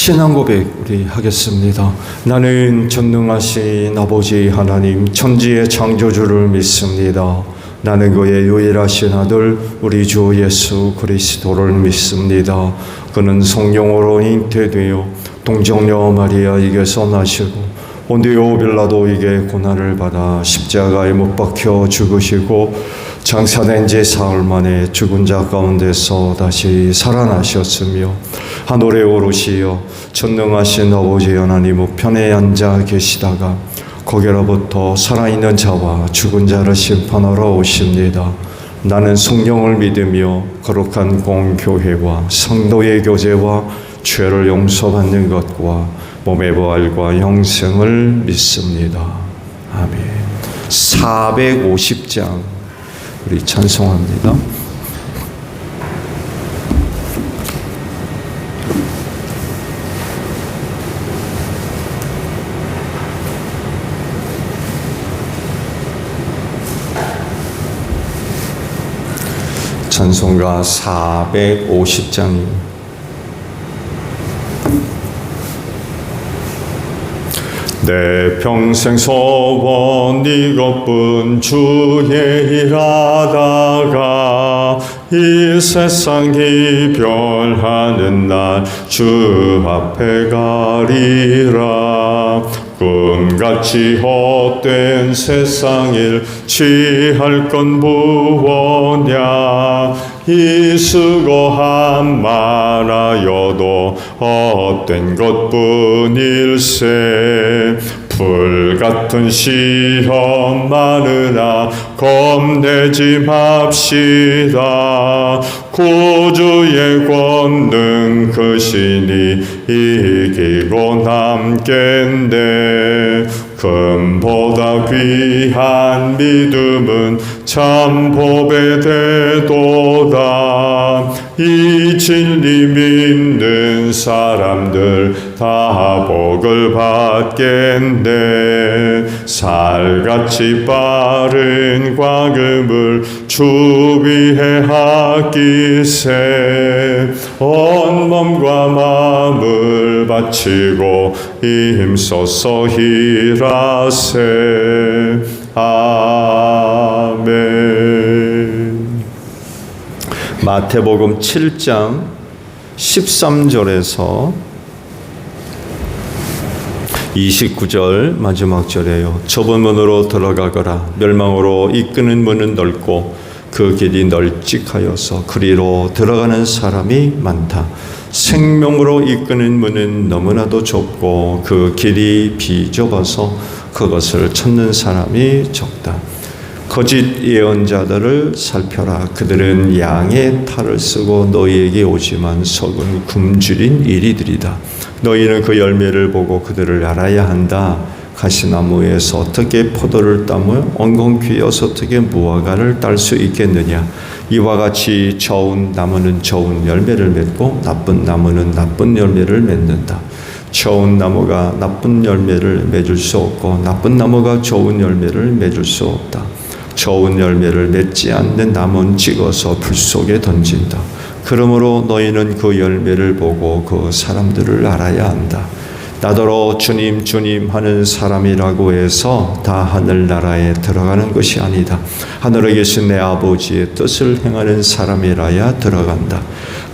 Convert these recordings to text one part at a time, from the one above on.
신앙 고백 우리 하겠습니다. 나는 전능하신 아버지 하나님 천지의 창조주를 믿습니다. 나는 그의 유일하신 아들 우리 주 예수 그리스도를 믿습니다. 그는 성령으로 잉태되어 동정녀 마리아에게서 나시고 본디오 빌라도에게 고난을 받아 십자가에 못 박혀 죽으시고 장사된 지 사흘 만에 죽은 자 가운데서 다시 살아나셨으며 하늘에 오르시어 전능하신 아버지 하나님 우편에 앉아 계시다가 거기로부터 살아있는 자와 죽은 자를 심판하러 오십니다. 나는 성령을 믿으며 거룩한 공교회와 성도의 교제와 죄를 용서받는 것과 몸의 부활과 영생을 믿습니다. 아멘. 450장 우리 찬송합니다. 찬송가 450장입니다. 내 평생 소원 이것뿐 주의 일하다가 이 세상 이별하는 날 주 앞에 가리라. 꿈같이 헛된 세상일 취할 건 무엇냐. 이 수고함 말하여도 헛된 것뿐일세. 불같은 시험 많으나 겁내지 맙시다. 구주의 권능 크시니 이기고 남겠네. 금보다 귀한 믿음은 참 복의 대도다. 이 진리 믿는 사람들 다 복을 받겠네. 살같이 빠른 과금을 주 위에 아끼세. 온 몸과 마음을 바치고 힘써서 일하세. 아멘. 마태복음 7장 13절에서 29절 마지막 절에요. 좁은 문으로 들어가거라. 멸망으로 이끄는 문은 넓고 그 길이 널찍하여서 그리로 들어가는 사람이 많다. 생명으로 이끄는 문은 너무나도 좁고 그 길이 비좁아서 그것을 찾는 사람이 적다. 거짓 예언자들을 살펴라. 그들은 양의 탈을 쓰고 너희에게 오지만 속은 굶주린 이리들이다. 너희는 그 열매를 보고 그들을 알아야 한다. 가시나무에서 어떻게 포도를 따며 엉겅퀴에서 어떻게 무화과를 딸 수 있겠느냐. 이와 같이 좋은 나무는 좋은 열매를 맺고 나쁜 나무는 나쁜 열매를 맺는다. 좋은 나무가 나쁜 열매를 맺을 수 없고 나쁜 나무가 좋은 열매를 맺을 수 없다. 좋은 열매를 맺지 않는 나무는 찍어서 불 속에 던진다. 그러므로 너희는 그 열매를 보고 그 사람들을 알아야 한다. 나더러 주님 주님 하는 사람이라고 해서 다 하늘나라에 들어가는 것이 아니다. 하늘에 계신 내 아버지의 뜻을 행하는 사람이라야 들어간다.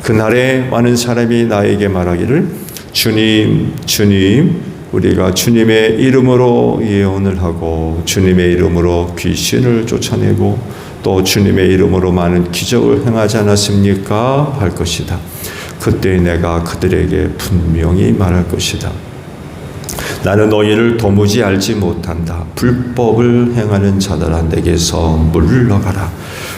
그날에 많은 사람이 나에게 말하기를 주님 주님 우리가 주님의 이름으로 예언을 하고 주님의 이름으로 귀신을 쫓아내고 또 주님의 이름으로 많은 기적을 행하지 않았습니까? 할 것이다. 그때 내가 그들에게 분명히 말할 것이다. 나는 너희를 도무지 알지 못한다. 불법을 행하는 자들아 내게서 물러가라.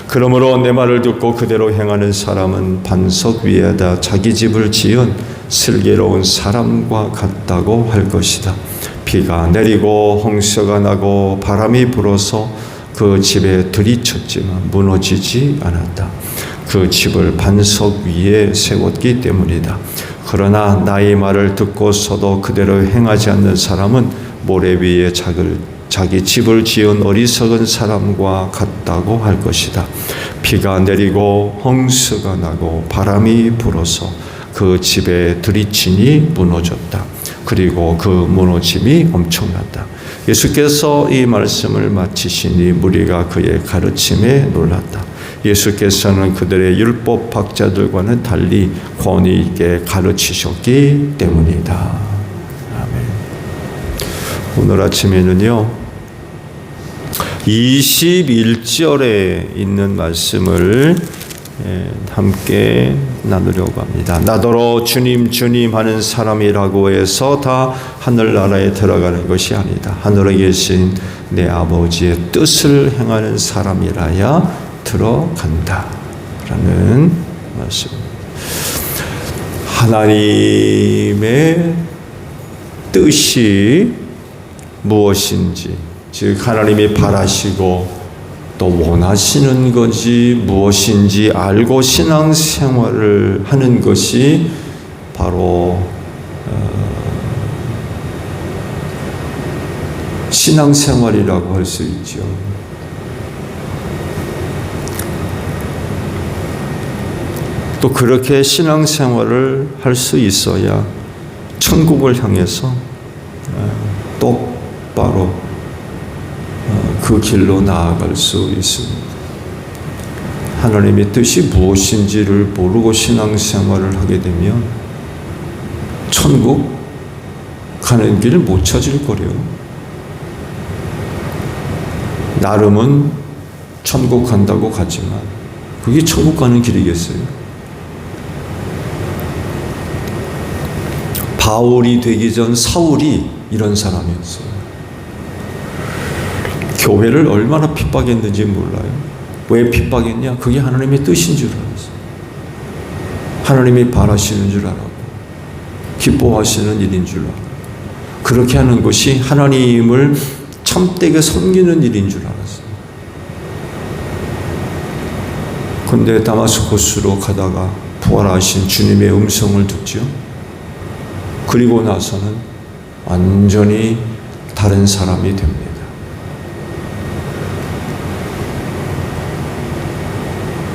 그러므로 내 말을 듣고 그대로 행하는 사람은 반석 위에다 자기 집을 지은 슬기로운 사람과 같다고 할 것이다. 비가 내리고 홍수가 나고 바람이 불어서 그 집에 들이쳤지만 무너지지 않았다. 그 집을 반석 위에 세웠기 때문이다. 그러나 나의 말을 듣고서도 그대로 행하지 않는 사람은 모래 위에 자기 집을 지은 어리석은 사람과 같다고 할 것이다. 비가 내리고 홍수가 나고 바람이 불어서 그 집에 들이치니 무너졌다. 그리고 그 무너짐이 엄청났다. 예수께서 이 말씀을 마치시니 무리가 그의 가르침에 놀랐다. 예수께서는 그들의 율법 학자들과는 달리 권위 있게 가르치셨기 때문이다. 아멘. 오늘 아침에는요, 21절에 있는 말씀을 함께 나누려고 합니다. 나더러 주님 주님 하는 사람이라고 해서 다 하늘나라에 들어가는 것이 아니다. 하늘에 계신 내 아버지의 뜻을 행하는 사람이라야 들어간다 라는 말씀입니다. 하나님의 뜻이 무엇인지, 즉 하나님이 바라시고 또 원하시는 것이 무엇인지 알고 신앙생활을 하는 것이 바로 신앙생활이라고 할 수 있죠. 또 그렇게 신앙생활을 할 수 있어야 천국을 향해서 똑바로 그 길로 나아갈 수 있습니다. 하나님의 뜻이 무엇인지를 모르고 신앙생활을 하게 되면 천국 가는 길을 못 찾을 거래요. 나름은 천국 간다고 가지만 그게 천국 가는 길이겠어요? 바울이 되기 전 사울이 이런 사람이었어요. 교회를 얼마나 핍박했는지 몰라요. 왜 핍박했냐? 그게 하나님의 뜻인 줄 알았어요. 하나님이 바라시는 줄 알았고 기뻐하시는 일인 줄 알았고 그렇게 하는 것이 하나님을 참되게 섬기는 일인 줄 알았어요. 그런데 다마스쿠스로 가다가 부활하신 주님의 음성을 듣죠. 그리고 나서는 완전히 다른 사람이 됩니다.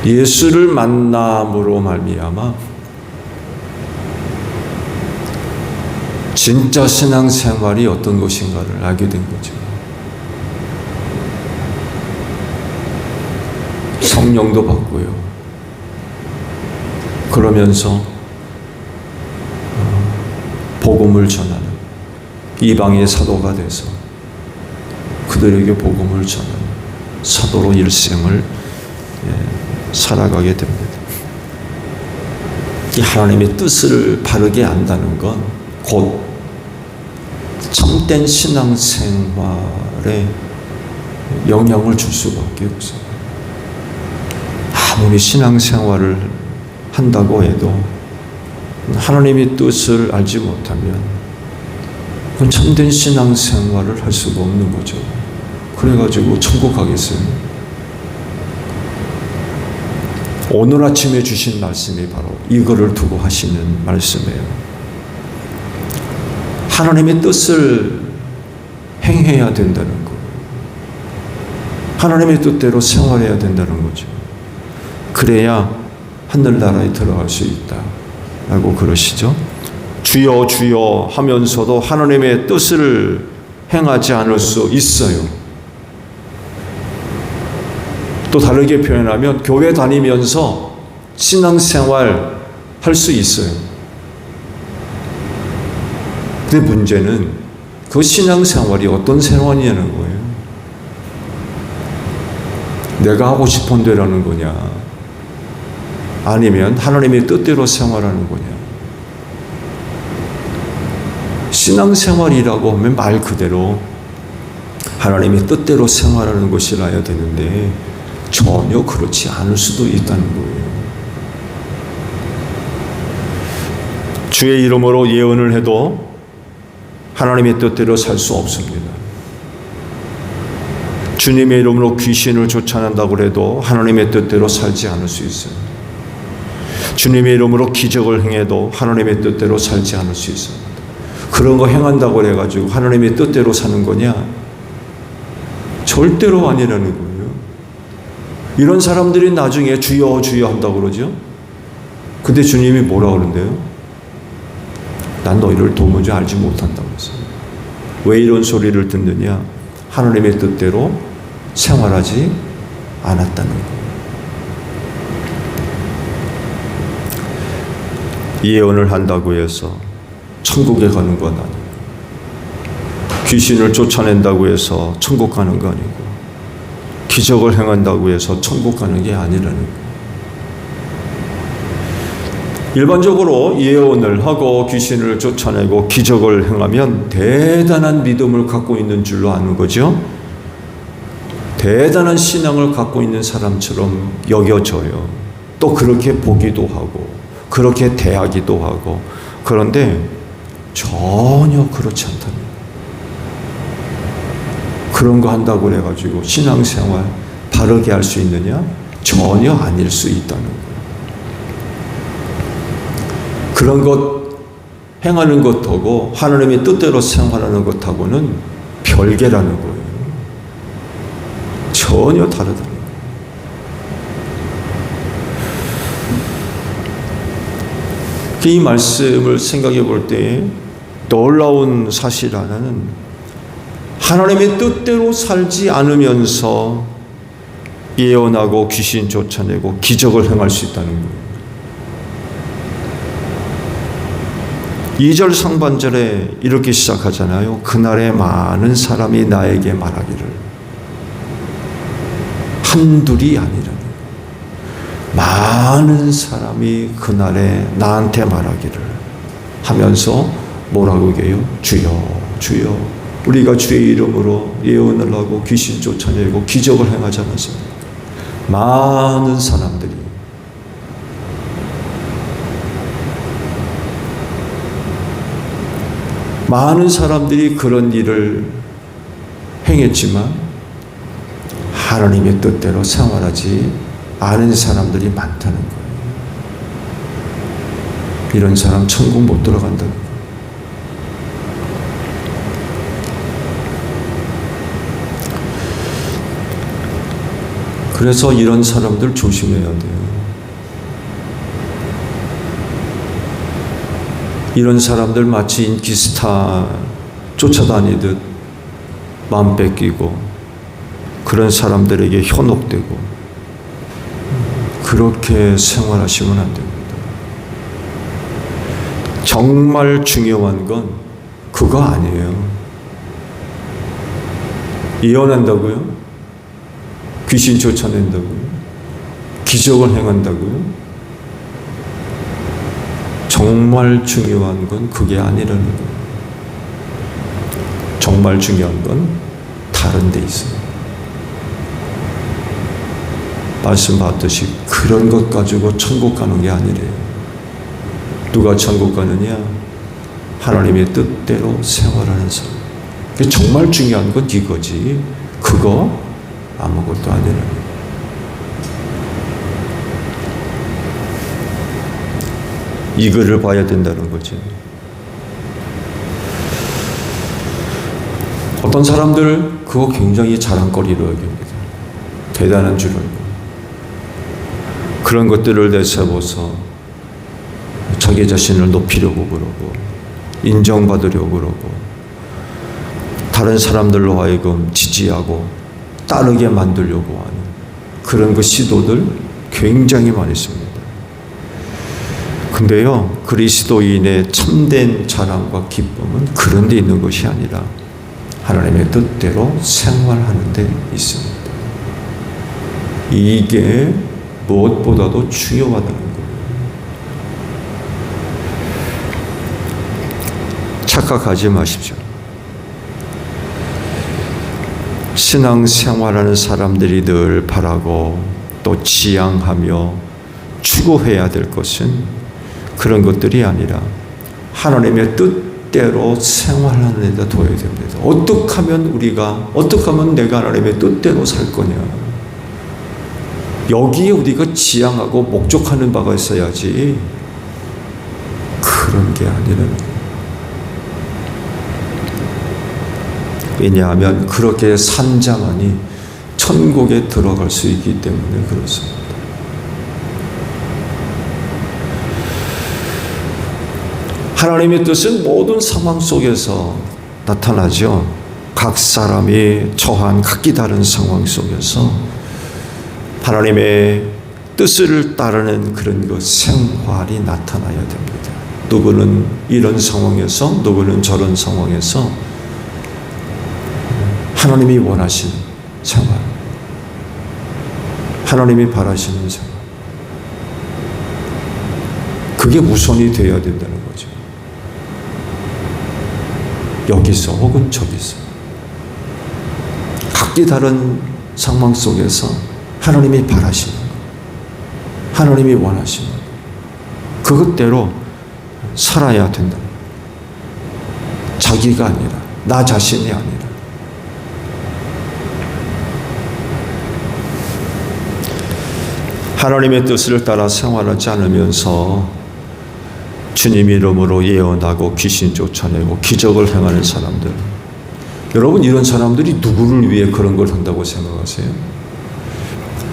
예수를 만남으로 말미암아 진짜 신앙생활이 어떤 것인가를 알게 된 거죠. 성령도 받고요. 그러면서 복음을 전하는 이방의 사도가 돼서 그들에게 복음을 전하는 사도로 일생을 살아가게 됩니다. 이 하나님의 뜻을 바르게 안다는 건 곧 참된 신앙생활에 영향을 줄 수밖에 없어요. 아무리 신앙생활을 한다고 해도 하나님의 뜻을 알지 못하면 그건 참된 신앙생활을 할 수가 없는 거죠. 그래가지고 천국 가겠어요? 오늘 아침에 주신 말씀이 바로 이거를 두고 하시는 말씀이에요. 하나님의 뜻을 행해야 된다는 거. 하나님의 뜻대로 생활해야 된다는 거죠. 그래야 하늘나라에 들어갈 수 있다 라고 그러시죠. 주여 주여 하면서도 하나님의 뜻을 행하지 않을 수 있어요. 또 다르게 표현하면 교회 다니면서 신앙생활 할 수 있어요. 근데 문제는 그 신앙생활이 어떤 생활이냐는 거예요. 내가 하고 싶은 대로 하는 거냐, 아니면 하나님의 뜻대로 생활하는 거냐. 신앙생활이라고 하면 말 그대로 하나님의 뜻대로 생활하는 것이라야 되는데 전혀 그렇지 않을 수도 있다는 거예요. 주의 이름으로 예언을 해도 하나님의 뜻대로 살 수 없습니다. 주님의 이름으로 귀신을 쫓아낸다고 해도 하나님의 뜻대로 살지 않을 수 있어요. 주님의 이름으로 기적을 행해도 하나님의 뜻대로 살지 않을 수 있습니다. 그런 거 행한다고 해가지고 하나님의 뜻대로 사는 거냐? 절대로 아니라는 거예요. 이런 사람들이 나중에 주여 주여 한다고 그러죠. 근데 주님이 뭐라 그러는데요? 난 너희를 도무지 알지 못한다고 했어요. 왜 이런 소리를 듣느냐? 하나님의 뜻대로 생활하지 않았다는 거예요. 예언을 한다고 해서 천국에 가는 건 아니고, 귀신을 쫓아낸다고 해서 천국 가는 거 아니고, 기적을 행한다고 해서 천국 가는 게 아니라는 거예요. 일반적으로 예언을 하고 귀신을 쫓아내고 기적을 행하면 대단한 믿음을 갖고 있는 줄로 아는 거죠. 대단한 신앙을 갖고 있는 사람처럼 여겨져요. 또 그렇게 보기도 하고 그렇게 대하기도 하고. 그런데 전혀 그렇지 않다는 거예요. 그런 거 한다고 해가지고 신앙생활 바르게 할 수 있느냐? 전혀 아닐 수 있다는 거예요. 그런 것 행하는 것하고 하나님의 뜻대로 생활하는 것하고는 별개라는 거예요. 전혀 다르다는 거예요. 이 말씀을 생각해 볼 때 놀라운 사실 하나는, 하나님의 뜻대로 살지 않으면서 예언하고 귀신 쫓아내고 기적을 행할 수 있다는 거예요. 2절 상반절에 이렇게 시작하잖아요. 그날에 많은 사람이 나에게 말하기를. 한둘이 아니라는, 많은 사람이 그날에 나한테 말하기를 하면서 뭐라고 해요? 주여 주여, 우리가 주의 이름으로 예언을 하고 귀신 쫓아내고 기적을 행하지 않았습니까? 많은 사람들이, 많은 사람들이 그런 일을 행했지만 하나님의 뜻대로 생활하지 않은 사람들이 많다는 거예요. 이런 사람 천국 못 들어간다는 거예요. 그래서 이런 사람들 조심해야 돼요. 이런 사람들 마치 인기스타 쫓아다니듯 마음 뺏기고 그런 사람들에게 현혹되고 그렇게 생활하시면 안 됩니다. 정말 중요한 건 그거 아니에요. 예언한다고요? 귀신 쫓아낸다고요? 기적을 행한다고요? 정말 중요한 건 그게 아니라는 거예요. 정말 중요한 건 다른 데 있어요. 말씀 받듯이 그런 것 가지고 천국 가는 게 아니래요. 누가 천국 가느냐? 하나님의 뜻대로 생활하는 사람. 정말 중요한 건 이거지. 그거 아무것도 아니라는 거예요. 이거를 봐야 된다는 거죠. 어떤 사람들 그거 굉장히 자랑거리로 여깁니다. 대단한 줄 알고 그런 것들을 내세워서 자기 자신을 높이려고 그러고 인정받으려고 그러고 다른 사람들로 하여금 지지하고 따르게 만들려고 하는 그런 그 시도들 굉장히 많이 있습니다. 근데요, 그리스도인의 참된 자랑과 기쁨은 그런 데 있는 것이 아니라 하나님의 뜻대로 생활하는 데 있습니다. 이게 무엇보다도 중요하다는 거예요. 착각하지 마십시오. 신앙생활하는 사람들이 늘 바라고 또 지향하며 추구해야 될 것은 그런 것들이 아니라 하나님의 뜻대로 생활하는 데다 둬야 됩니다. 어떻게 하면 내가 하나님의 뜻대로 살 거냐. 여기에 우리가 지향하고 목적하는 바가 있어야지 그런 게 아니라는 거예요. 왜냐하면 그렇게 산 자만이 천국에 들어갈 수 있기 때문에 그렇습니다. 하나님의 뜻은 모든 상황 속에서 나타나죠. 각 사람이 처한 각기 다른 상황 속에서 하나님의 뜻을 따르는 그런 그 생활이 나타나야 됩니다. 누구는 이런 상황에서, 누구는 저런 상황에서 하나님이 원하시는 생활, 하나님이 바라시는 생활, 그게 우선이 되어야 된다는 거죠. 여기서 혹은 저기서 각기 다른 상황 속에서 하나님이 바라시는 것, 하나님이 원하시는 것, 그것대로 살아야 된다. 자기가 아니라, 나 자신이 아니라. 하나님의 뜻을 따라 생활하지 않으면서 주님 이름으로 예언하고 귀신 쫓아내고 기적을 행하는 사람들, 여러분, 이런 사람들이 누구를 위해 그런 걸 한다고 생각하세요?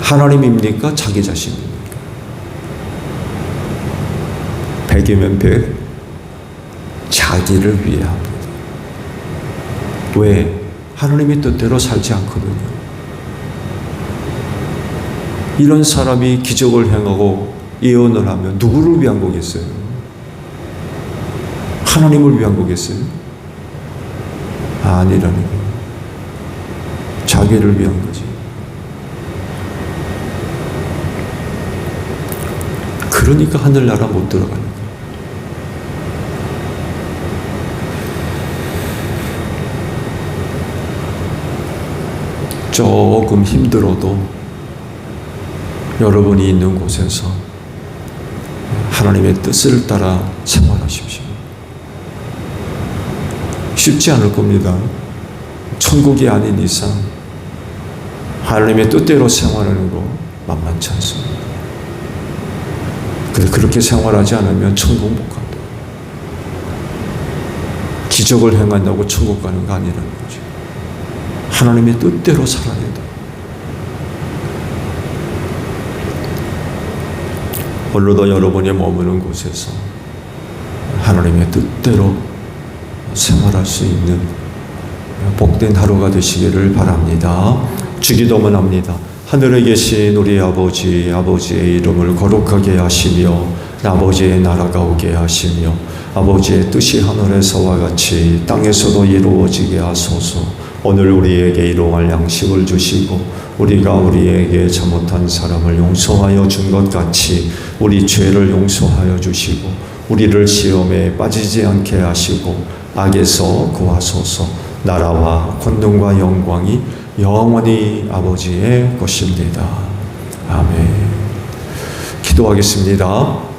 하나님입니까? 자기 자신입니까? 100이면 100, 자기를 위해 합니다. 왜? 하나님의 뜻대로 살지 않거든요. 이런 사람이 기적을 행하고 예언을 하면 누구를 위한 거겠어요? 하나님을 위한 거겠어요? 아니라는 거예요. 자기를 위한 거지. 그러니까 하늘나라 못 들어가는 거예요. 조금 힘들어도 여러분이 있는 곳에서 하나님의 뜻을 따라 생활하십시오. 쉽지 않을 겁니다. 천국이 아닌 이상 하나님의 뜻대로 생활하는 거 만만치 않습니다. 그런데 그렇게 생활하지 않으면 천국 못 간다. 기적을 행한다고 천국 가는 거 아니라는 거죠. 하나님의 뜻대로 살아야 돼. 오늘도 여러분이 머무는 곳에서 하나님의 뜻대로 생활할 수 있는 복된 하루가 되시기를 바랍니다. 주기도문 합니다. 하늘에 계신 우리 아버지, 아버지의 이름을 거룩하게 하시며 아버지의 나라가 오게 하시며 아버지의 뜻이 하늘에서와 같이 땅에서도 이루어지게 하소서. 오늘 우리에게 일용할 양식을 주시고 우리가 우리에게 잘못한 사람을 용서하여 준 것 같이 우리 죄를 용서하여 주시고 우리를 시험에 빠지지 않게 하시고 악에서 구하소서. 나라와 권능과 영광이 영원히 아버지의 것입니다. 아멘. 기도하겠습니다.